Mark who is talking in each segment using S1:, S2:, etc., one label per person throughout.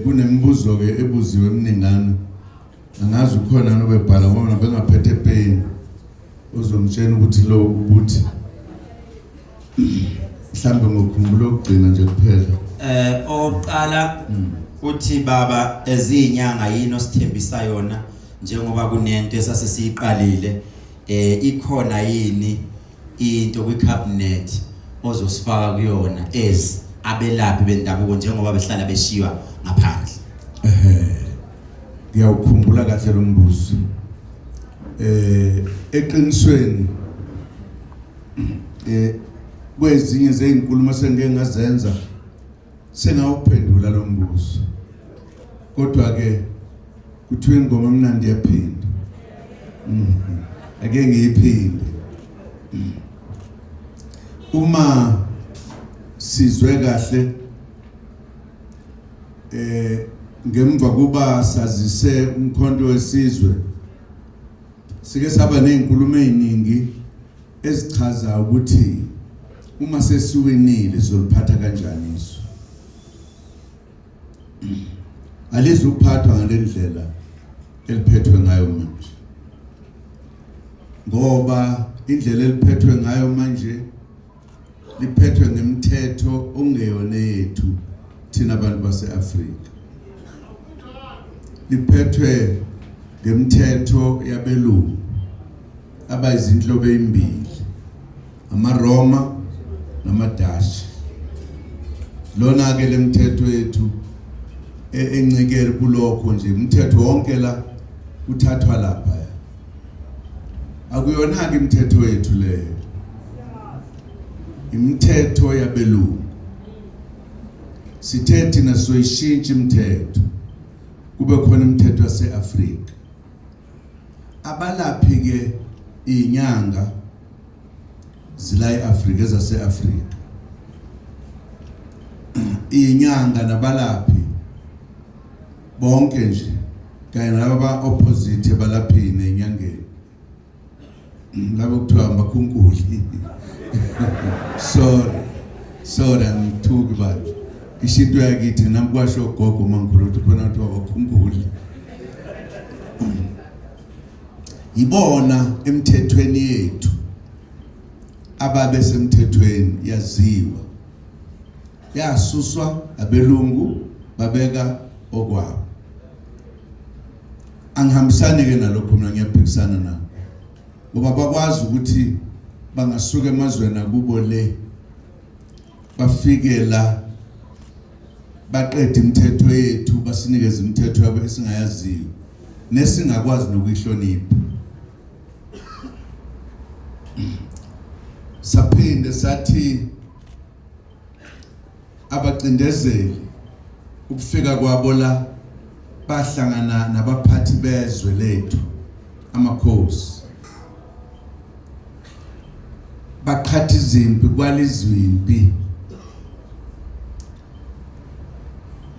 S1: Kunembuzo ke ebuziwe eminingana angazi ukhona nobebhala ngoba bengaphethe pen uzomtshela ukuthi lo ukuthi mhlambe ngokukhumbula ukugcina nje kuphela
S2: oqala uthi baba ezinyanga yini osithembisa yona njengoba kunento esasesiyiqalile ikhona yini into kwicabinet ozosifaka kuyona abelaphi bendabuko njengoba behlala beshiwa ngaphandle.
S1: Ngiyawukhumbula kahle lo mbuzo. Eqinisweni kwezinye zezinkulumo sengeke ngazenza sengawuphendula lo mbuzo. Kodwa ke kuthiwa ingoma emnandi yaphinda. Ake ngiyiphinde. Uma sizwe kahle ngemva kuba sazise umkhonto wesizwe sike saba nezinkulumo eziningi ezichaza ukuthi uma sesiwinile sizoliphatha kanjani isu. Alizuphathwa ngalendlela eliphethwe ngayo manje. Ngoba indlela eliphethwe ngayo manje liphethwe ngemithetho ongeyona yethu thina abantu base-Afrika. Liphethwe ngemithetho yabelungu abayizinhlobo ezimbili, amaRoma namaDashi. Lona ke lemithetho yethu encikele kulokho nje umthetho wonke la uthathwa lapha. Akuyona ke imithetho yethu leyo. Imithetho yabelungu. Sithe thina soyishintsha imithetho kube khona imithetho yase-Afrika. Abalaphi ke inyanga zila eAfrika ezase-Afrika. Inyanga nabalaphi bonke nje kanye nalaba opposite balaphini enyangeni. Labo kuthiwa amakhunkuli. Sorry ngithuki bathi. Ishinto yakithi namkwasho gogo mangikhulu ukuthi khona kuthiwa abakhunkuli. Yibona emthethweni yethu ababe semthethweni yaziwa. Yasuswa abelungu babeka okwabo. Angihambisani ke nalokho mina ngiyaphikisana nabo. Ngoba bakwazi ukuthi bangasuka emazweni akubo le bafike la baqede imithetho yethu basinikeze imithetho yabo esingayaziyo nesingakwazi nokuyihlonipha. Saphinde sathi abacindezeli ukufika kwabo la bahlangana nabaphathi bezwe lethu amakhosi. Baqhatha izimpi kwalizwimpi.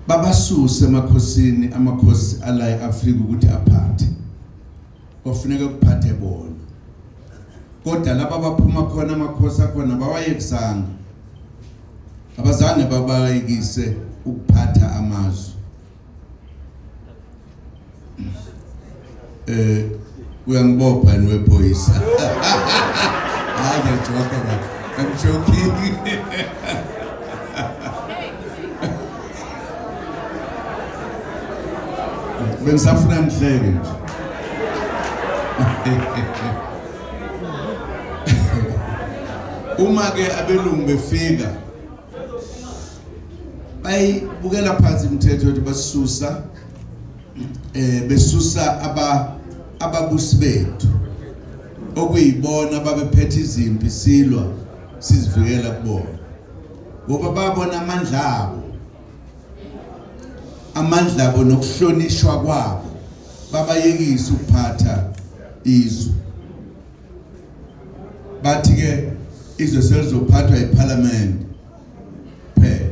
S1: Babasuse emakhosini amakhosi ala eAfrika ukuthi aphathe. Kufanele kuphathe bona. Kodwa laba baphuma khona amakhosi akhona bawayekisanga. Abazange babayekise ukuphatha amazwe. Uyangibopha niwephoyisa. I'm joking. Bengisafuna ngihleke nje. Uma ke abelungu befika bayibukela phansi imithetho yokuthi basisusa besusa ababusi bethu okuyibona babephethe izimpi silwa sizivikela kubona. Ngoba babona amandla abo nokuhlonishwa kwabo babayekisa ukuphatha izwe. Bathi ke izwe selizophathwa yiParliament phela.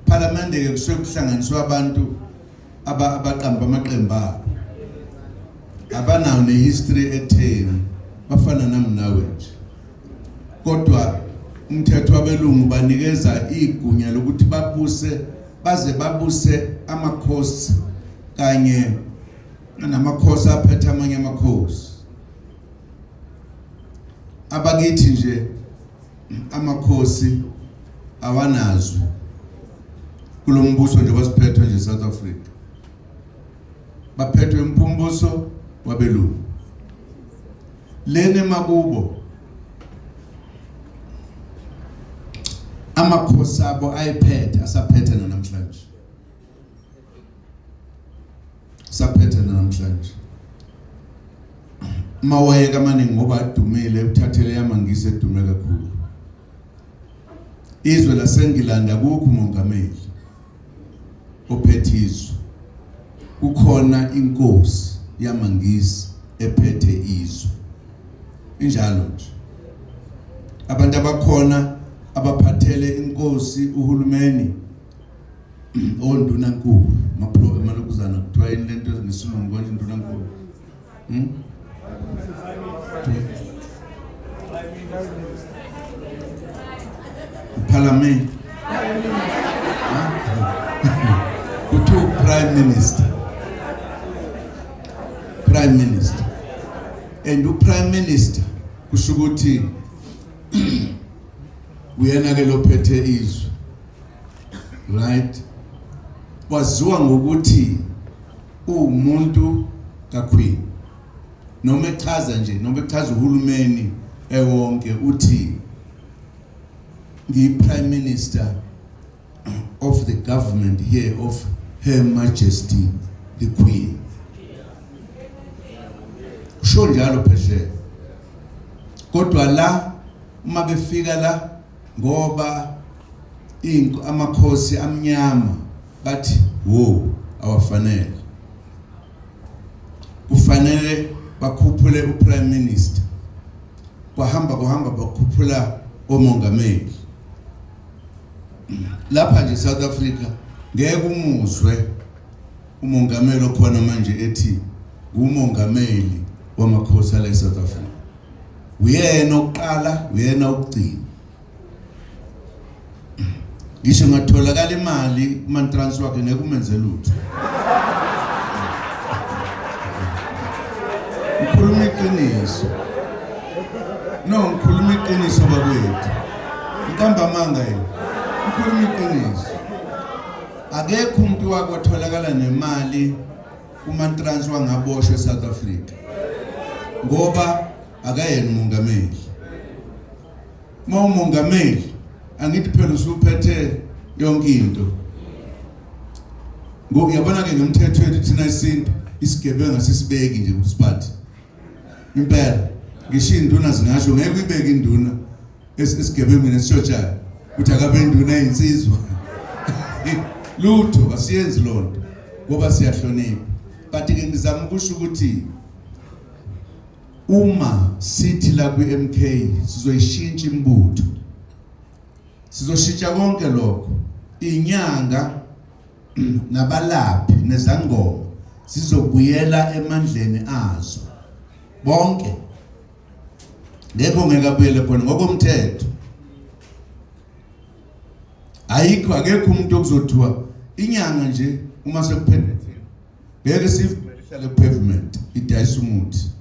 S1: Parliament ke kusuke kuhlanganiswa abantu abaqamba amaqembu abo. Abanayo nehistory etheni bafana nami nawe nje. Kodwa umthetho wabelungu banikeza igunya lokuthi babuse baze babuse amakhosi kanye namakhosi aphethe amanye amakhosi. Abakithi nje amakhosi awanazwe kulombuso nje basiphethwe nje South Africa. Baphethwe umphumbuso wabelungu. Lene makubo amakhosi abo ayiphethe asaphethe namhlanje. Saphethe namhlanje. Mawayeka amaningi ngoba adumile uthathele yamangisi edume kakhulu. Izwe laseNgilandi akukho umongameli ophethe izwe. Kukhona inkosi yamangisi ephethe izwe. Injalo nje. Abantu abakhona abaphathele inkosi uhulumeni ondunankulu malokuzana kuthiwa into ngesilungu konje indunankulu. Parliament. Kuthiwa prime minister. Prime minister. And uprime minister kusho ukuthi uyena ke lophethe izwe. Right? Waziwa ngokuthi umuntu kaQueen. Noma echaza nje, noma echaza uhulumeni ewonke uthi the prime minister of the government here of Her Majesty the Queen. Kusho njalo pheshe. Kodwa la uma befika la ngoba amakhosi amnyama bathi wo awafanele. Kufanele bakhuphule uprime minister. Kwahamba bakhuphula omongameli. Lapha nje South Africa ngeke umuzwe umongameli okhona manje ethi umongameli wamakhosi ala eSouth Africa. Uyena oqala, uyena ogcina. Ngisho ngatholakala imali umantrans wakhe ngeke umenze lutho. Ukhuluma iqiniso. No, ngikhuluma iqiniso bakwethu. Inkamba manga yini? Ukhuluma iqiniso. Akekho umuntu wakwatholakala nemali umantrans wangaboshwe eSouth Africa. Ngoba akayena umongameli. Umongameli angithi phela usuphethe yonke into. Ngoba uyabona ke ngemthethweni thina isintu isigebenga sisibeki nje usiphathi. Impela ngisho induna zingasho ngeke uyibeke induna esigebengeni esishotshayo uthi akabe induna eyinsizwa. Lutho asiyenzi lonto ngoba siyahlonipha. But ke ngizama ukusho ukuthi uma sithi la kwi-MK sizoyishintsha imbutho. Sizoshintsha konke lokho. Inyanga nabalaphi nezangoma sizobuyela emandleni azo. Bonke. Ngeke ngeke abuyele khona ngokomthetho. Ayikho akekho umuntu okuzothiwa inyanga nje uma sekuphendetheka. Ngeke sihlale pavement idayisa umuthi.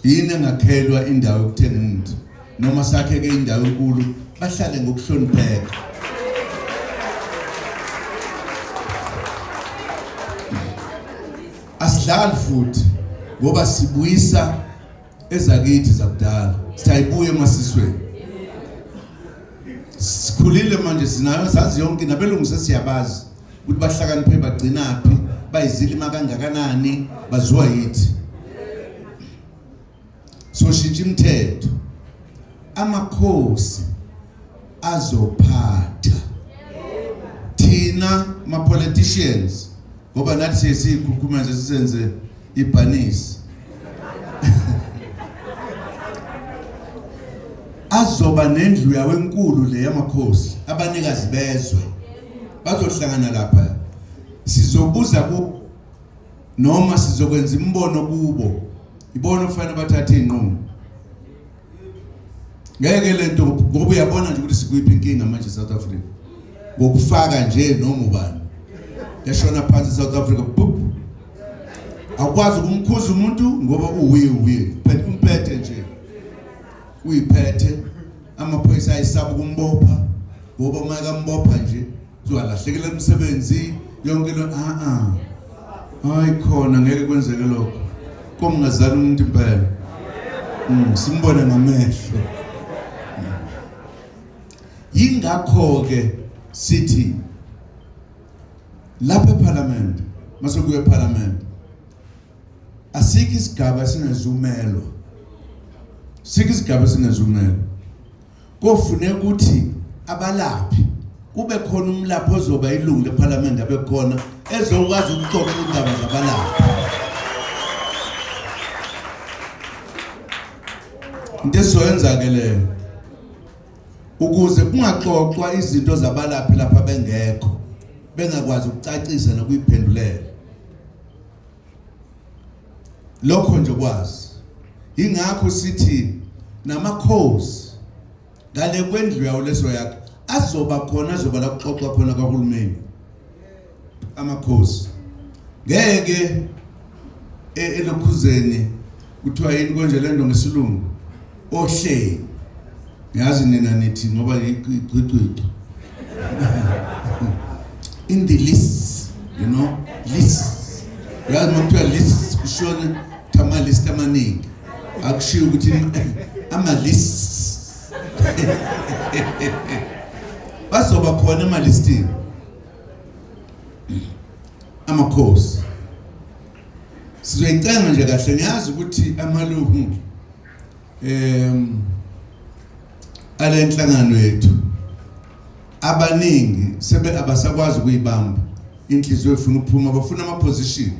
S1: Yini engakhelwa indawo yokuthenga umuthi noma sakheke indawo enkulu bahlale ngokuhlonipheka. Asidlali futhi ngoba sibuyisa ezakithi zakudala. Siyayibuya emasisweni. Sikhulile manje sinayo sazi yonke nabelungu sesiyabazi ukuthi bahlakaniphe bagcinaphi bayizilima kangakanani baziwa yithi. So shintsha imithetho. Amakhosi azophatha. Thina ma politicians ngoba nathi sesikhuluma nje sisenze ibhanisi. Azoba nendlu yawo enkulu le yamakhosi abanikazi bezwe bazohlangana lapha. Sizobuza ku noma sizokwenza imbono kubo. Ibona kufanele bathathe inqumo. Ngeke lento ngoba uyabona nje ukuthi sikuyiphi inkinga manje South Africa. ngokufaka nje noma ubani yashona phansi South Africa boop akwazi ukumkhuza umuntu ngoba uwi umphethe nje uyiphethe amaphoyisa ayisaba ukumbopha ngoba uma mbopha nje uzolahlekela umsebenzi yonke lo hayi khona ngeke kwenzeke lokho komngazali umuntu impela simbone ngamehlo yingakho ke sithi lapha eParliament masokuye eParliament asikho isigaba sinezumelo kofuneka ukuthi abalaphi kube khona umlaphi ozoba ilungu leParliament abe khona ezokwazi ukuxoxa indaba zabalaphi into esoyenza ke le ukuze kungaxoxwa izinto zabalaphi lapha bengekho bengakwazi ukucacisa nokuyiphendulela lokho nje kwazi ingakho sithi namakhosi ngale kwendlu yawo leso yakhe azoba khona azoba la kuxoxwa khona kaHulumeni amakhosi ngeke elokhuzeni kuthiwa yini konje lento ngesilungu ohleli yazi nina nithi ngoba iqhiqhiqhi in the list list yazi mokuthiwa list kushona thama list amaningi akushiyo ukuthi ama list bazoba khona emalistini amakhosi sizoyicenga nje kahle ngiyazi ukuthi amalungu ale nhlangano yethu abaningi abasakwazi ukuyibamba inhliziyo efuna ukuphuma bafuna ama position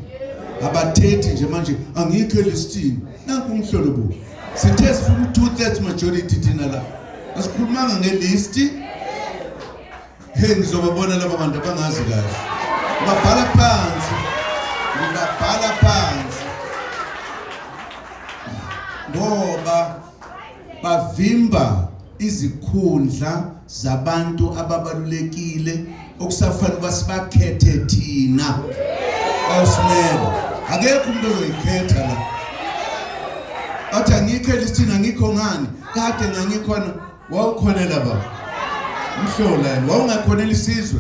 S1: abathethi nje manje angikho elistini nanku umhlolo bu sithe sifuna 2/3 majority thina la asikhulumanga ngelist ngizobabona laba bantu abangazi kahle babhala phansi ngoba bavimba izikhundla zabantu ababalulekile okusafanele basibakhethe thina awusimele akekho umuntu ozoyikhetha la athi angikho elistini angikho ngani kade ngangikhona wawukhonela baba mhlola wawungakhonela isizwe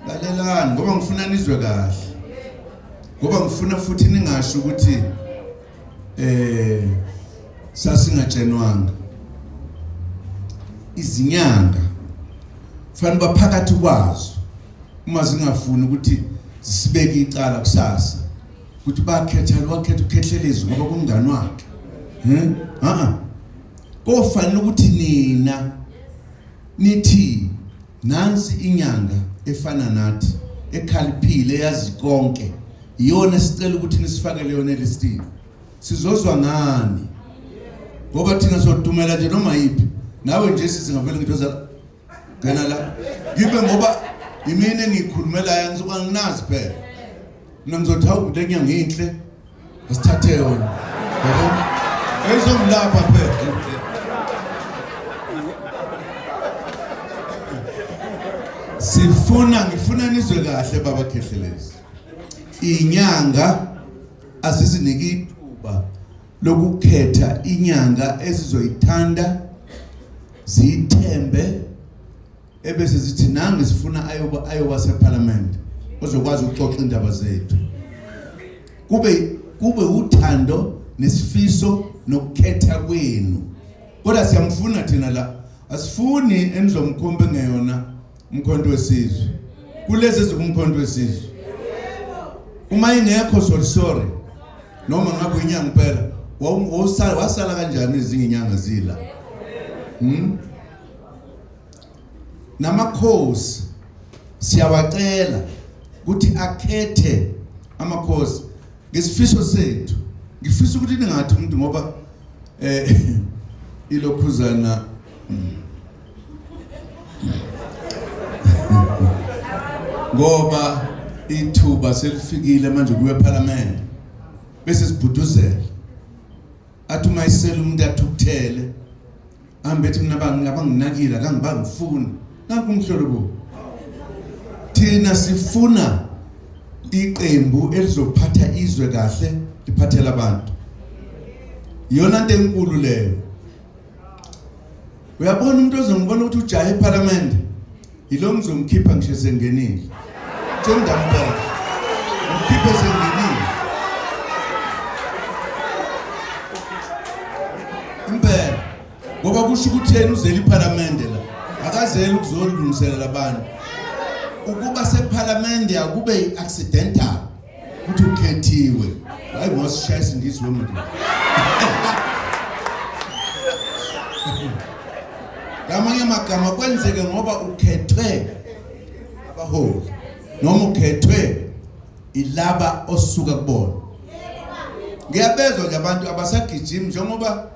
S1: lalelani ngoba ngifuna nizwe kahle ngoba ngifuna futhi ningasho ukuthi sasingatshenwanga izinyanga fanele baphakathi kwazo uma zingafuni ukuthi sibeke icala kusasa ukuthi bakhetha ukhethelezi ngoba kumngani wakhe kofanele ukuthi nina nithi nansi inyanga efana nathi ekhaliphile yazi konke iyona sicela ukuthi nisifakele yona elistini sizozwa ngani ngoba thina sodumela nje noma yipi nawe nje singavele ngithoza gana la yibe ngoba imini engikhulumelayo ngizoba nginazi phela mina ngizothatha lenyanga inhle asithathe yona ezomlapha phela ngifuna nizwe kahle baba Khehlelezi inyanga asizinike ithuba lokukhetha inyanga ezizoyithanda zithembe ebese zithi nange sifuna ayoba seParliament ozokwazi ukuxoxa indaba zethu kube uthando nesifiso nokukhetha kwenu kodwa siyamfuna thina la asifuni enizomkhombe ngeyona umkhonto wesizwe kulezi ezikumkhonto wesizwe uma ingekho sorry noma ngabe inyanga phela wasala kanjani izinyanga zila namakhosi siyawacela ukuthi akhethe amakhosi ngesifiso sethu ngifisa ukuthi ningathi umuntu ngoba ilokhuzana ngoba ithuba selifikile manje kuwe eParliament bese sibhuduzela athi uma isela umuntu athukuthele ambethi mina abanginakile akangibangifuni nanku umhlolo thina sifuna iqembu elizophatha izwe kahle liphathela abantu iyona into enkulu leyo uyabona umuntu ozongibona ukuthi ujahe eParliament yilo ngizomkhipha ngisho sengenile njengandaba umkhiphe sengenile impela ngoba kusho ukuthi yena uzela iParliament la akazeli ukuzolungiselela abantu ukuba seParliament akube accidental ukuthi ukhethiwe hayi ngosishaya isindizwe umuntu ngamanye amagama kwenzeke ngoba ukhethwe abaholi noma ukhethwe ilaba osuka kubona ngiyabezwa nje abantu abasagijima njengoba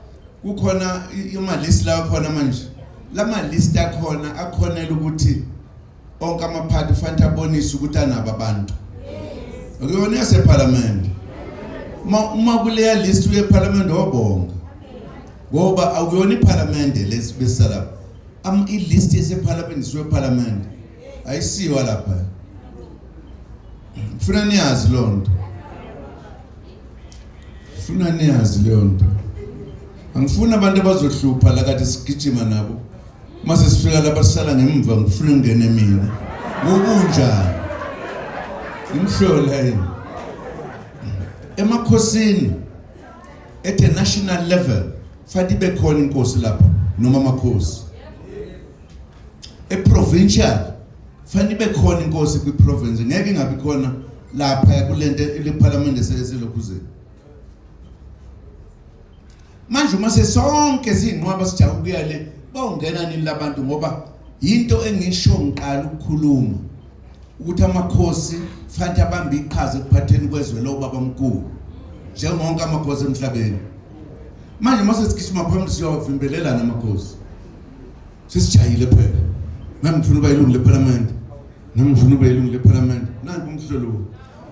S1: kukhona imalist la khona manje lama list akhonela ukuthi onke amaphathi fanele abonise ukuthi anabo abantu akuyona yaseParliament uma kuleya list yeParliament obonga ngoba akuyona iParliament lesibesala ilist yeseParliament siweParliament ayisiwa lapha funa niyazi lonto angifuni abantu abazohlupha la kade sigijima nabo mase sifika lapha sisala ngemva ngifuna ngene mina ngokunjani imhlola yini emakhosini at a national level fati bekhona inkosi lapha noma amakhosi provincial fani bekhona inkosi kwi-province ngeke ingabi khona lapha kulento leParliament eselokhuzeni manje uma sesonke sinqwaba sijawu kuyale bawungena nini labantu ngoba into engisho ngiqala ukukhuluma ukuthi amakhosi fanele abambe iqhaza ekuphatheni kwezwe lo baba mkhulu njengonke amakhosi emhlabeni manje mase sigijima phambili siyovimbelela namakhosi sisijayile phela namfuna uba ilungu leParliament nanku umhlolo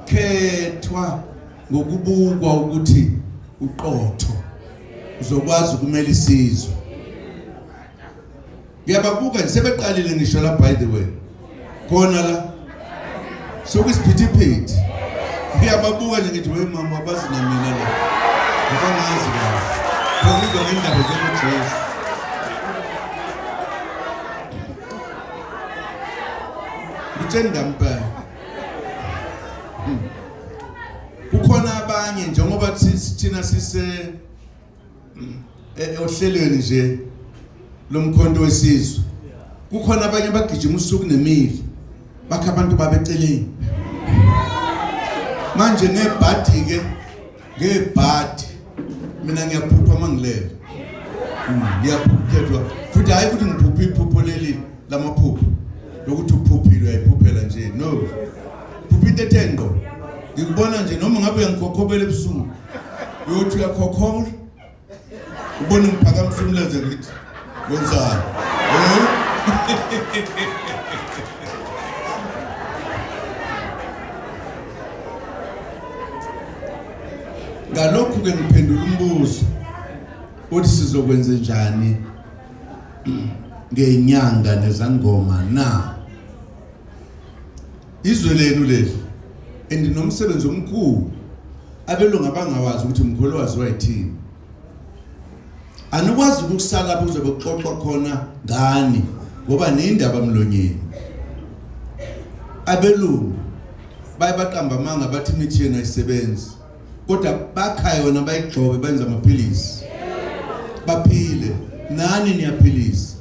S1: khethwa ngokubukwa ukuthi uqotho uzokwazi ukumela isizwe ngiyababuka nje sebeqalile ngisho la by the way khona la sokusiphithiphithi ngiyababuka nje ngithi we mama abazi namina la ngibangazi kahle ngoba ngendaba zokuJesu ngitshengamba kukhona abanye njengoba thina sise ohlelweni nje lomkhonto wesizwe kukhona abanye abagijima usuku nemili bakha abantu babeceleni manje ngebhadi mina ngiyaphupha mangilele ngiyaphuphethwa futhi hayi ukuthi ngiphuphe iphupho leli lamaphupho lokuthi uphuphile uyayiphuphela nje no phupha into ethengo ngikubona nje noma ngabe uyangikhokhobela ebusuku uyothi uyakhokhola ubone ngiphakamisa umlenze ngithi wenzani ngalokhu ke ngiphendula umbuzo uthi sizokwenza njani ngenyanga nezangoma na izwe lenu leli endinomsebenzi omkhulu abelungu abangawazi ukuthi umkholo waziwa yithini anikwazi ukusala buze bokuxoxwa khona ngani ngoba neindaba emlonyeni abelungu bayabaqamba amanga bathi imithi yena isebenzi kodwa bakha yona bayigcobe benza amaphilisi baphile nani niyaphilisa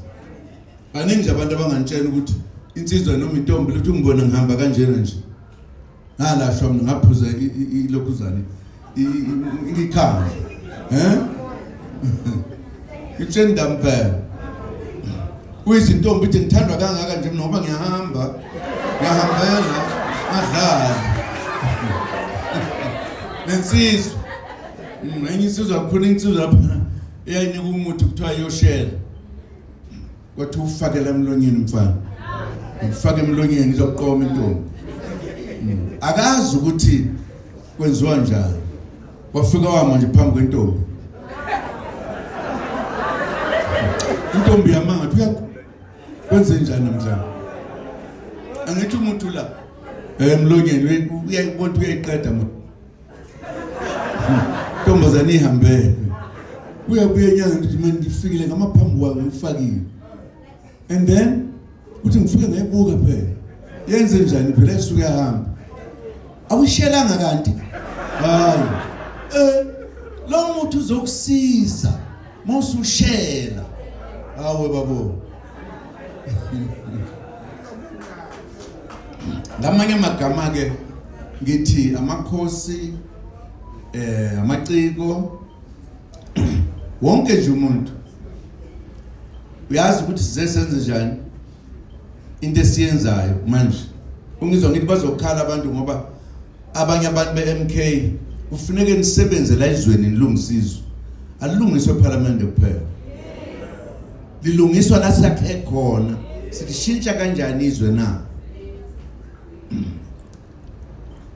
S1: baningi abantu abangantshela ukuthi insizwa noma intombi luthi ungibona ngihamba kanjena nje ngalashwa mina ngaphuza ilokhuzane ikhaya itshenda mpela kuyizintombi ithi ngithandwa kangaka nje ngoba ngiyahambela ngadlala nensizwa enye insizwa kukhona insizwa lapha eyayinika umuthi kuthiwa yoshela kwathi ufakela emlonyeni mfana ngifake emlonyeni izoqoma intombi akazi ukuthi kwenziwa njani wafika wama nje phambi kwentombi intombi yamanga uyakhuleka kwenze njani namhlanje angithi umuntu la emlonyeni uyayibona uyayiqeda manje intombazane ihambe uyabuya enyanga ngithi mina ngifikile ngamaphambi kwami ngifakile and then uthi ngifike ngayibuka phela yenze njani phela esuke yahamba awushelanga kanti hayi lo muntu uzokusiza mawusushela hawe babo ngamanye amagama ke ngithi amakhosi amaciko wonke nje umuntu uyazi ukuthi sizesenze njani into esiyenzayo manje ungizwa ngithi bazokhala abantu ngoba abanye abantu beMK kufuneka nisebenze la izweni nilungisizwe alilungiswe eParliament kuphela lilungiswa la sakhe khona silishintsha kanjani izwe na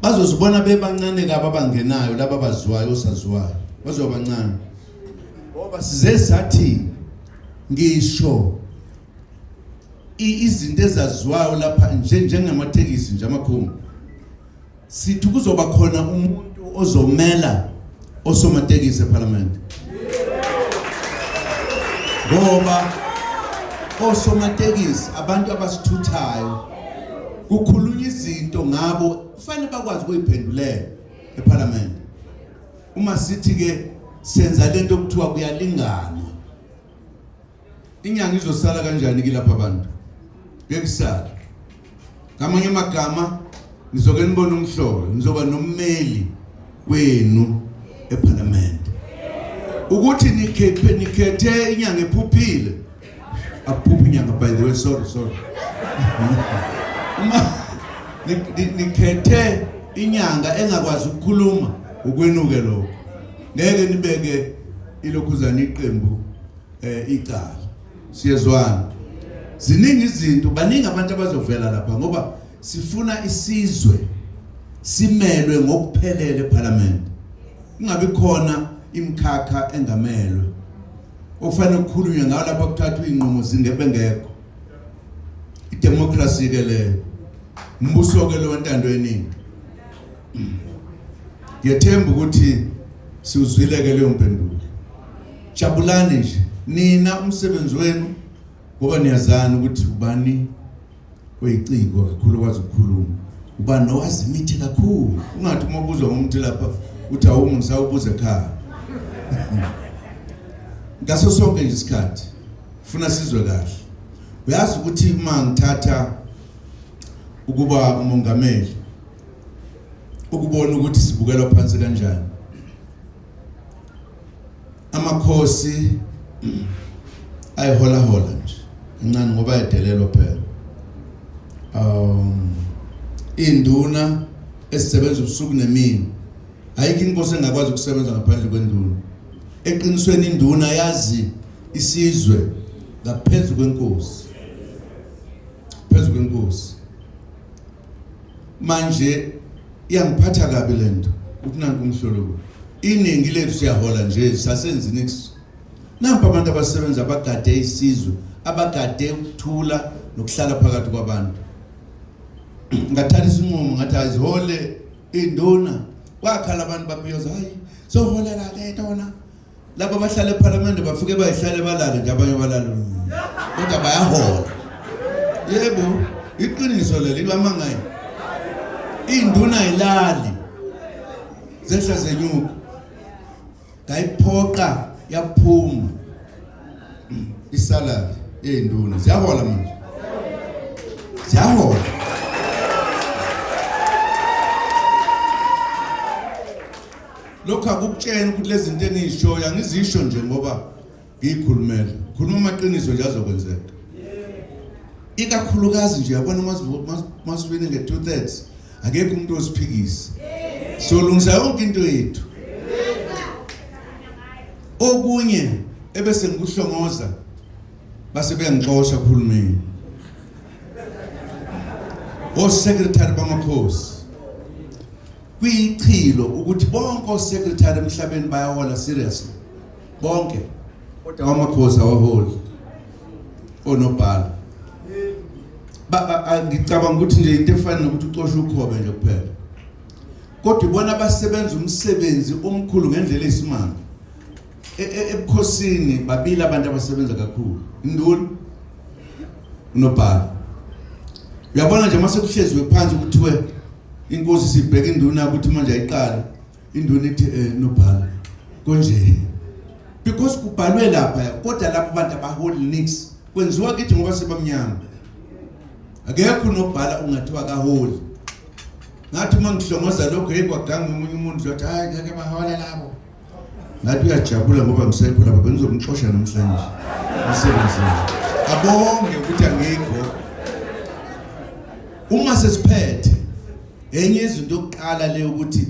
S1: bazozibona bebancane kaba bangenayo laba bazwayo osaziwayo bazobancane ngoba size sathi ngisho izinto ezaziwayo lapha njengamathekisi nje amakhumbi sithi kuzoba khona umuntu ozomela osomatekisi eParliament ngoba osomatekisi abantu abasithuthayo kukhulunywa izinto ngabo kufanele bakwazi ukuyiphendulela eParliament uma sithi ke senza lento okuthiwa kuyalingana inyanga izosala kanjani kilapha abantu ngekusala ngamanye amagama nizoke nibona umhlolo nizoba nommeli wenu eParliament ukuthi nikhethe inyanga ephuphile aphupha inyanga by the way sorry uma nikhethe inyanga engakwazi ukukhuluma ukwenuke lokho ngeke nibeke ilokhuzana iqembu icala siyezwana ziningi izinto baningi abantu abazovela lapha ngoba sifuna isizwe simelwe ngokuphelele eParliament kungabi khona imkhakha engamelwe ofanele ukukhulunywe ngayo lapha kuthathwa inqumo zingebengekho idemocracy ke le umbuso ke lo ntando yeningi ngiyethemba ukuthi siuzwileke leyo mpendulo jabulani nje nina umsebenzi wenu ngoba niyazana ukuthi ubani oyiciko kakhulu kwazi ukukhuluma ubani owazi imithi kakhulu ungathi uma ubuzwa umuntu lapha uthi awumu ngisawubuza ekhaya ngaso sonke nje isikhathi ufuna sizwe kahle uyazi ukuthi uma ngithatha ukuba umongameli ukubona ukuthi sibukelwa phansi kanjani amakhosi ayihola nje incane ngoba edelelwa phela induna esisebenza ubusuku nemini ayikho inkosi engakwazi ukusebenza ngaphandle kwenduna eqinisweni induna yazi isizwe ngaphezulu kwenkosi manje iyangiphatha kabi lento ukunanka umhlolo iningi lethu siyahola nje sasenza nix nampa abantu abasebenza abagade isizwe abagade ukuthula nokuhlala phakathi kwabantu ngathatha isinqumo ngathi azihole induna wakhala abantu baphiyoza hayi soholela ke tona laba bahlala eParliament bafike bayihlale balale nje abanye balale kodwa bayahola yebo iqiniso leli bamangayi induna ayilali zehla zenyuka ngayiphoqa yaphuma isalary enduna ziyahola manje ziyahola lokho akukutshela ukuthi lezi zinto engizishoyo angizisho nje ngoba ngiyikhulumela khuluma amaqiniso nje azokwenzeka ikakhulukazi nje yabona masibini nge2/3 akekho umuntu osiphikisa solungisa yonke into yethu okunye ebese ngikuhlongoza base bengixosha kuhulumeni osecretary bamakhosi kuyichilo ukuthi bonke osecretary emhlabeni bayahola seriously bonke kodwa amakhosi awaholi onobhala ngicabanga ukuthi nje into efana nokuthi ucoshe ukhobe nje kuphela kodwa ibona abasebenza umsebenzi omkhulu ngendlela esimanga ebukhosini babili abantu abasebenza kakhulu induna unobhala uyabona nje mase kuhlezwe phansi kuthiwe inkosi sibheka induna ukuthi manje ayiqala induna ithi nobhala konje because kubhalwe lapha kodwa lapho abantu abaholi nix kwenziwa kithi ngoba sebamnyama akekho unobhala ungathiwa kaholi ngathi uma ngihlongoza lokho ekwaganga umunye umuntu uthi hayi ngeke bahola labo ngathi uyajabula ngoba ngisekho lapha bengizomxosha namhlanje umsebenzini abonge ukuthi angikho uma sesiphethe enye izinto yokuqala leyo ukuthi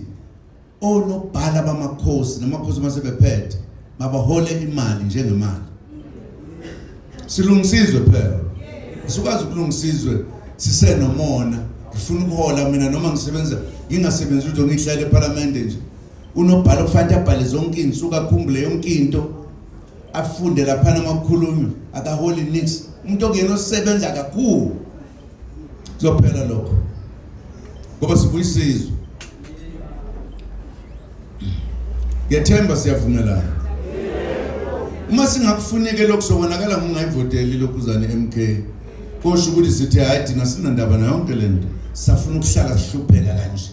S1: onobhala bamakhosi namakhosi masebephethe mabahole imali njengemali silungisizwe phela sikwazi ukulungisizwe sisenomona ngifuna ukuhola mina noma ngisebenza ngingasebenzi ukuthi ngihlale eParliament nje unobhala kufanele abhale zonke insuku akhumbule yonke into afunde lapha namakhulumi akaholi nix umuntu ongena osebenza kakhulu kuzophela lokho ngoba sibuyisizwe ngethemba siyavumelana uma singakufuneke lokho sobonakala ngingayivoteli lokhuzane MK kosho ukuthi sithi hayi thina sinandaba na yonke lento safuna ukuhlala sihlupheka kanje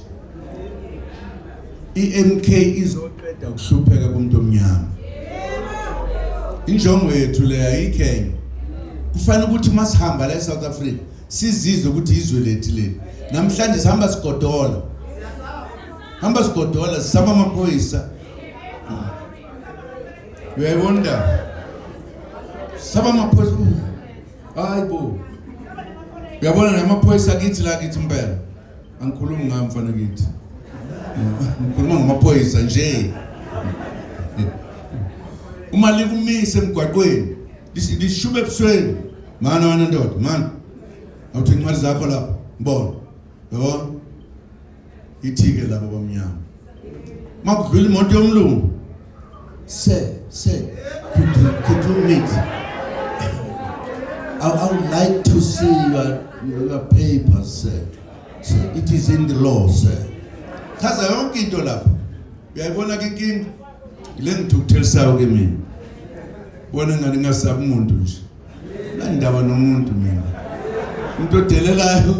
S1: iMK izoqeda ukuhlupheka kumuntu omnyama injongo yethu le ayikhenye kufanele ukuthi masihamba la eSouth Africa sizizwe ukuthi izwe lethu le namhlanje sihamba sigodola sisaba amaphoyisa uyayibona saba amaphoyisa hayibo uyabona namaphoyisa kithi la kithi impela angikhulumi ngamfana kithi ngikhuluma ngamaphoyisa nje uma likumise emgwaqweni lishume ebusweni mana ndoda mana awuthi incwadi zakho lapha ngibona yabona ithike lapha bamnyama makudlula imoto yomlungu could you meet I would like to see your papers sir it is in the law sir chaza yonke into lapha uyayibona ke inkinga ile ngithukuthelisa ke mina bona ngani ngasabi umuntu nje la ndaba nomuntu mina umuntu odelelayo